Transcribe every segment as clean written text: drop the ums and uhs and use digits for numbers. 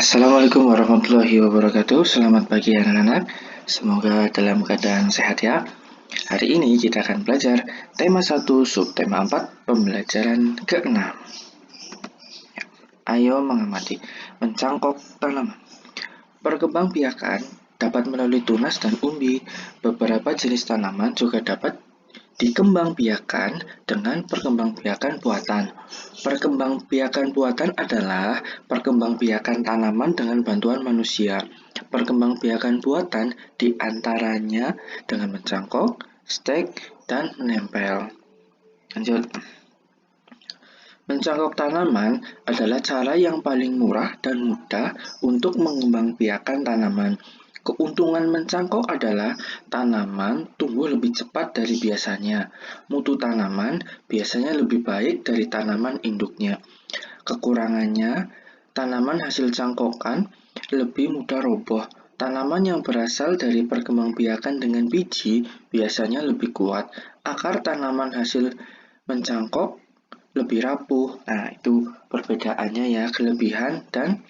Assalamualaikum warahmatullahi wabarakatuh. Selamat pagi anak-anak. Semoga dalam keadaan sehat ya. Hari ini kita akan belajar tema 1 subtema 4 pembelajaran ke-6. Ayo mengamati mencangkok tanaman. Perkembangbiakan dapat melalui tunas dan umbi. Beberapa jenis tanaman juga dapat dikembangbiakan dengan perkembangbiakan buatan. Perkembangbiakan buatan adalah perkembangbiakan tanaman dengan bantuan manusia. Perkembangbiakan buatan diantaranya dengan mencangkok, stek, dan menempel. Lanjut. Mencangkok tanaman adalah cara yang paling murah dan mudah untuk mengembangbiakan tanaman. Keuntungan mencangkok adalah tanaman tumbuh lebih cepat dari biasanya. Mutu tanaman biasanya lebih baik dari tanaman induknya. Kekurangannya, tanaman hasil cangkokan lebih mudah roboh. Tanaman yang berasal dari perkembangbiakan dengan biji biasanya lebih kuat. Akar tanaman hasil mencangkok lebih rapuh. Nah, itu perbedaannya ya, kelebihan dan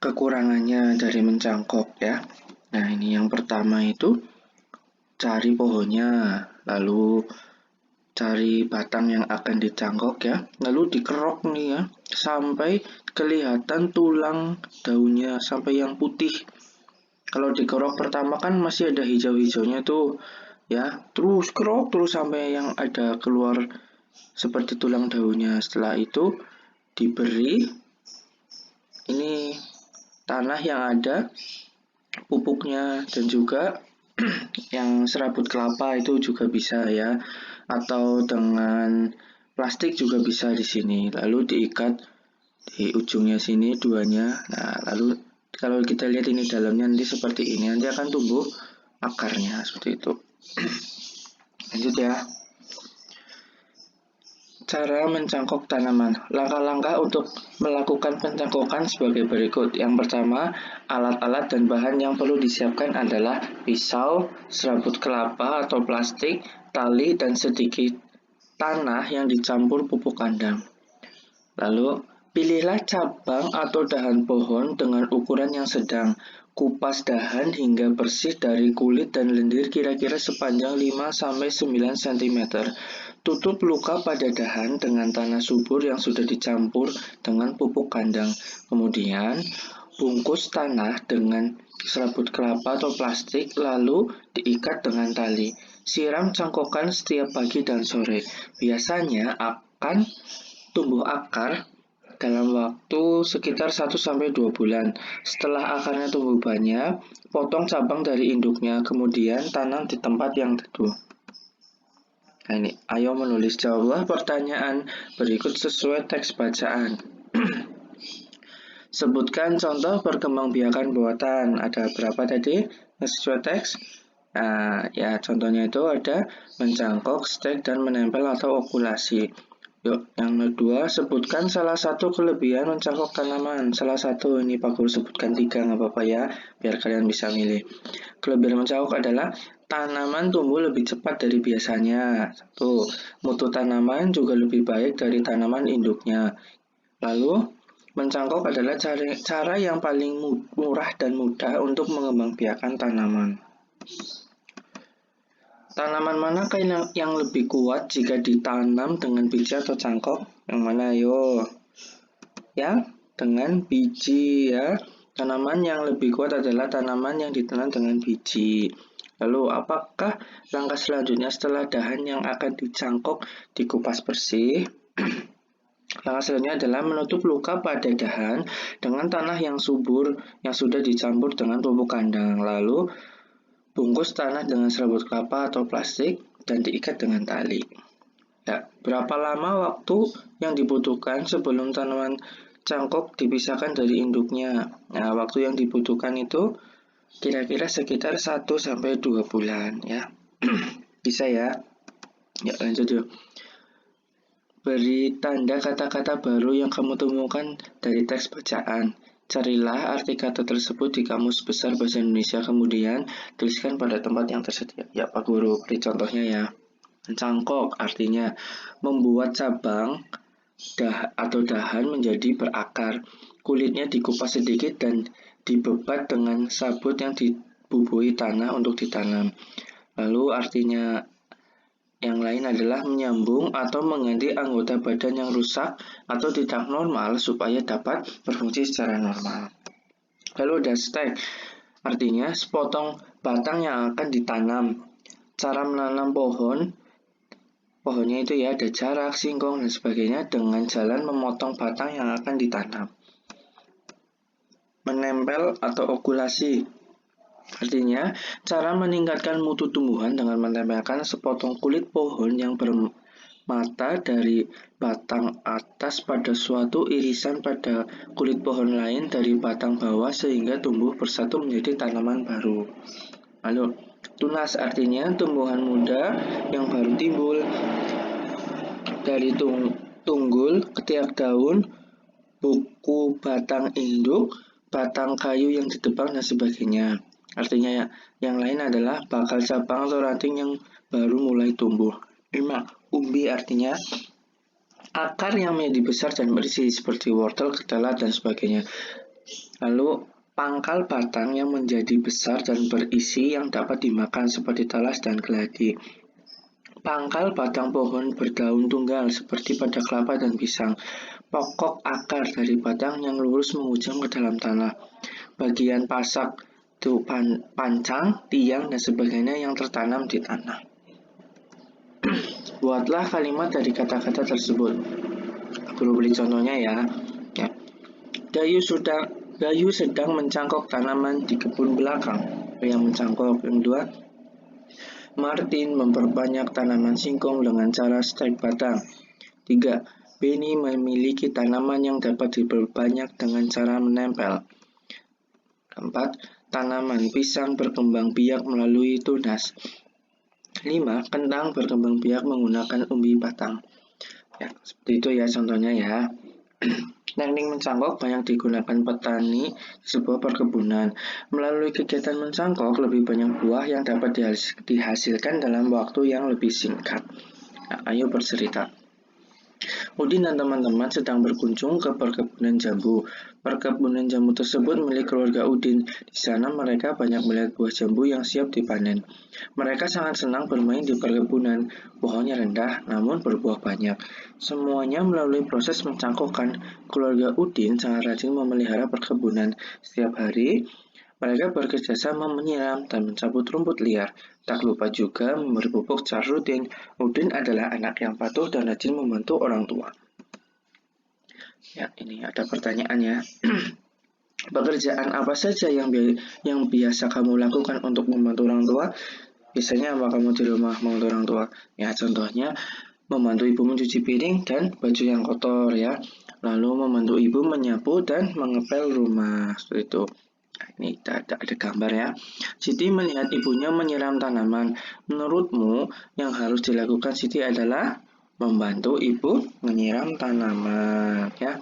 kekurangannya dari mencangkok ya. Nah, ini yang pertama itu cari pohonnya, lalu cari batang yang akan dicangkok ya, lalu dikerok nih ya, sampai kelihatan tulang daunnya, sampai yang putih. Kalau dikerok pertama kan masih ada hijau-hijaunya tuh ya, terus kerok terus sampai yang ada keluar seperti tulang daunnya. Setelah itu diberi ini tanah yang ada pupuknya dan juga yang serabut kelapa itu juga bisa ya, atau dengan plastik juga bisa di sini. Lalu diikat di ujungnya sini duanya. Nah, lalu kalau kita lihat ini dalamnya nanti seperti ini, nanti akan tumbuh akarnya seperti itu. Lanjut ya. Cara mencangkok tanaman. Langkah-langkah untuk melakukan pencangkokan sebagai berikut. Yang pertama, alat-alat dan bahan yang perlu disiapkan adalah pisau, serabut kelapa atau plastik, tali, dan sedikit tanah yang dicampur pupuk kandang. Lalu, pilihlah cabang atau dahan pohon dengan ukuran yang sedang. Kupas dahan hingga bersih dari kulit dan lendir kira-kira sepanjang 5-9 cm. Tutup luka pada dahan dengan tanah subur yang sudah dicampur dengan pupuk kandang. Kemudian, bungkus tanah dengan serabut kelapa atau plastik, lalu diikat dengan tali. Siram cangkokan setiap pagi dan sore. Biasanya akan tumbuh akar dalam waktu sekitar 1-2 bulan. Setelah akarnya tumbuh banyak, potong cabang dari induknya, kemudian tanam di tempat yang teduh. Nah, ini, ayo menulis jawab pertanyaan berikut sesuai teks bacaan. Sebutkan contoh perkembangbiakan buatan. Ada berapa tadi sesuai teks? Nah, ya contohnya itu ada mencangkok, stek, dan menempel atau okulasi. Yuk, yang kedua, sebutkan salah satu kelebihan mencangkok tanaman. Salah satu, ini Pak Guru sebutkan 3, nggak apa-apa ya, biar kalian bisa milih. Kelebihan mencangkok adalah tanaman tumbuh lebih cepat dari biasanya. 1. Mutu tanaman juga lebih baik dari tanaman induknya. Lalu, mencangkok adalah cara yang paling murah dan mudah untuk mengembangbiakan tanaman. Tanaman mana yang lebih kuat jika ditanam dengan biji atau cangkok? Yang mana ayo? Ya, dengan biji ya. Tanaman yang lebih kuat adalah tanaman yang ditanam dengan biji. Lalu, apakah langkah selanjutnya setelah dahan yang akan dicangkok dikupas bersih? Langkah selanjutnya adalah menutup luka pada dahan dengan tanah yang subur yang sudah dicampur dengan pupuk kandang. Lalu, bungkus tanah dengan serabut kelapa atau plastik dan diikat dengan tali. Ya, berapa lama waktu yang dibutuhkan sebelum tanaman cangkok dipisahkan dari induknya? Nah, waktu yang dibutuhkan itu kira-kira sekitar 1-2 bulan ya. Bisa ya? Ya, lanjut yuk. Beri tanda kata-kata baru yang kamu temukan dari teks bacaan. Carilah arti kata tersebut di Kamus Besar Bahasa Indonesia, kemudian tuliskan pada tempat yang tersedia. Ya, Pak Guru, beri contohnya ya. Mencangkok artinya membuat cabang dahan menjadi berakar. Kulitnya dikupas sedikit dan dibebat dengan sabut yang dibubuhi tanah untuk ditanam. Lalu artinya yang lain adalah menyambung atau mengganti anggota badan yang rusak atau tidak normal supaya dapat berfungsi secara normal. Lalu ada stek, artinya sepotong batang yang akan ditanam. Cara menanam pohonnya itu ya ada jarak, singkong, dan sebagainya dengan jalan memotong batang yang akan ditanam. Menempel atau okulasi, artinya cara meningkatkan mutu tumbuhan dengan menempelkan sepotong kulit pohon yang bermata dari batang atas pada suatu irisan pada kulit pohon lain dari batang bawah sehingga tumbuh bersatu menjadi tanaman baru. Lalu tunas, artinya tumbuhan muda yang baru timbul dari tunggul, ketiak daun, buku batang induk, batang kayu yang ditebang, dan sebagainya. Artinya yang lain adalah bakal cabang atau ranting yang baru mulai tumbuh. 5. Umbi, artinya akar yang menjadi besar dan berisi seperti wortel, ketela, dan sebagainya. Lalu pangkal batang yang menjadi besar dan berisi yang dapat dimakan seperti talas dan keladi. Pangkal batang pohon berdaun tunggal seperti pada kelapa dan pisang. Pokok akar dari batang yang lurus menghujam ke dalam tanah. Bagian pasak itu pancang, tiang, dan sebagainya yang tertanam di tanah. Buatlah kalimat dari kata-kata tersebut. Aku beri contohnya ya. Gayu sedang mencangkok tanaman di kebun belakang. Yang mencangkok. Yang kedua, Martin memperbanyak tanaman singkong dengan cara stek batang. 3. Benny memiliki tanaman yang dapat diperbanyak dengan cara menempel. 4. Tanaman pisang berkembang biak melalui tunas. 5. Kentang berkembang biak menggunakan umbi batang. Ya, seperti itu ya contohnya ya. Teknik mencangkok banyak digunakan petani di sebuah perkebunan. Melalui kegiatan mencangkok, lebih banyak buah yang dapat dihasilkan dalam waktu yang lebih singkat. Nah, ayo bercerita. Udin dan teman-teman sedang berkunjung ke perkebunan jambu. Perkebunan jambu tersebut milik keluarga Udin. Di sana mereka banyak melihat buah jambu yang siap dipanen. Mereka sangat senang bermain di perkebunan. Pohonnya rendah, namun berbuah banyak. Semuanya melalui proses mencangkokkan. Keluarga Udin sangat rajin memelihara perkebunan. Setiap hari, mereka bekerja sama menyiram dan mencabut rumput liar. Tak lupa juga memberi pupuk secara rutin. Udin adalah anak yang patuh dan rajin membantu orang tua. Ya, ini ada pertanyaannya. Pekerjaan apa saja yang biasa kamu lakukan untuk membantu orang tua? Biasanya apa kamu di rumah membantu orang tua? Ya, contohnya membantu ibu mencuci piring dan baju yang kotor ya. Lalu membantu ibu menyapu dan mengepel rumah. Seperti itu. Ini ada gambar ya. Siti melihat ibunya menyiram tanaman. Menurutmu yang harus dilakukan Siti adalah membantu ibu menyiram tanaman ya.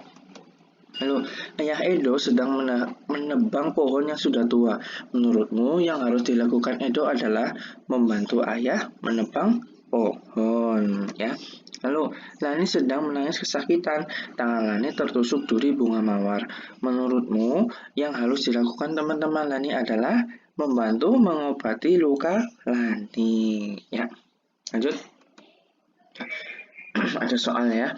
Lalu ayah Edo sedang menebang pohon yang sudah tua. Menurutmu yang harus dilakukan Edo adalah membantu ayah menebang pohon ya. Lalu Lani sedang menangis kesakitan. Tangan Lani tertusuk duri bunga mawar. Menurutmu yang harus dilakukan teman-teman Lani adalah membantu mengobati luka Lani ya. Lanjut. Ada soal ya.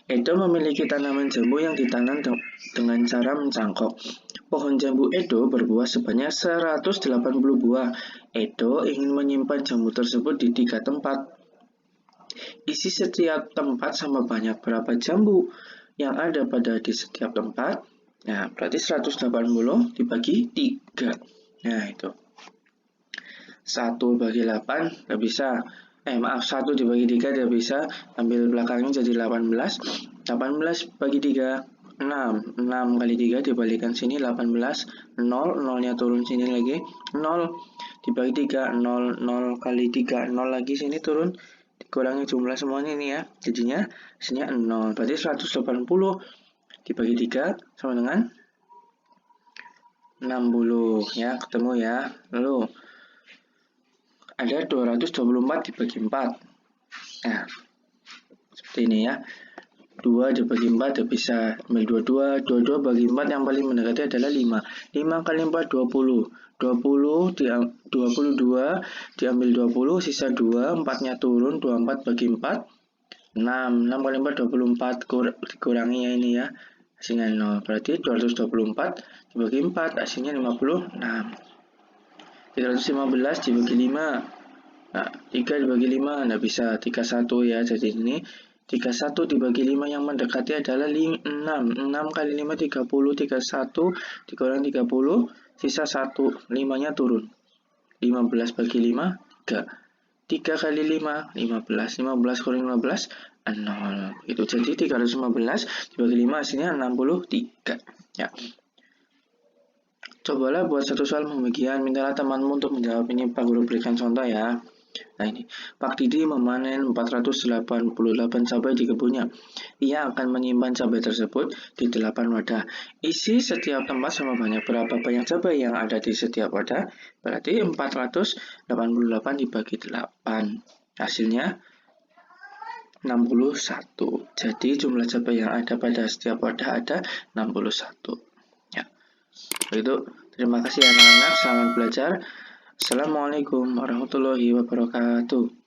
Edo memiliki tanaman jambu yang ditanam dengan cara mencangkok. Pohon jambu Edo berbuah sebanyak 180 buah. Edo ingin menyimpan jambu tersebut di 3 tempat. Isi setiap tempat sama banyak berapa jambu yang ada di setiap tempat. Nah, berarti 180 dibagi 3. Nah, itu. 1 bagi 8 nggak bisa. 1 dibagi 3 tidak bisa. Ambil belakangnya jadi 18. 18 bagi 3, 6. 6 kali 3 dibalikan sini 18. 0, 0-nya turun sini lagi. 0 dibagi 3, 0. 0 kali 3, 0 lagi sini turun. Dikurangi jumlah semuanya ini ya. Jadinya hasilnya 0. Berarti 180 dibagi 3 sama dengan 60 ya, ketemu ya. Lalu ada 224 dibagi 4. Nah, seperti ini ya. 2 dibagi 4 ya bisa ambil 22 bagi 4 yang paling mendekati adalah 5 kali 4 20 22 diambil 20 sisa 2 4 nya turun 24 bagi 4 6 kali 4 24 dikurangi ya ini ya hasilnya 0 berarti 224 dibagi 4 hasilnya 56 315 dibagi 5 nah 3 dibagi 5 nggak bisa 31 ya jadi ini 31 dibagi 5 yang mendekati adalah 6 kali 5 30 31 dikurangi 30 sisa 1 5 nya turun 15 bagi 5 3 kali 5 15 kurang 15 0 itu jadi 315 dibagi 5 hasilnya 63 ya. Cobalah buat satu soal pembagian, mintalah temanmu untuk menjawab ini, Pak Guru berikan contoh ya. Nah ini, Pak Didi memanen 488 cabai di kebunnya. Ia akan menyimpan cabai tersebut di 8 wadah. Isi setiap tempat sama banyak berapa banyak cabai yang ada di setiap wadah? Berarti 488 dibagi 8. Hasilnya 61. Jadi jumlah cabai yang ada pada setiap wadah ada 61. Ya. Begitu. Terima kasih anak-anak, selamat belajar. Assalamualaikum warahmatullahi wabarakatuh.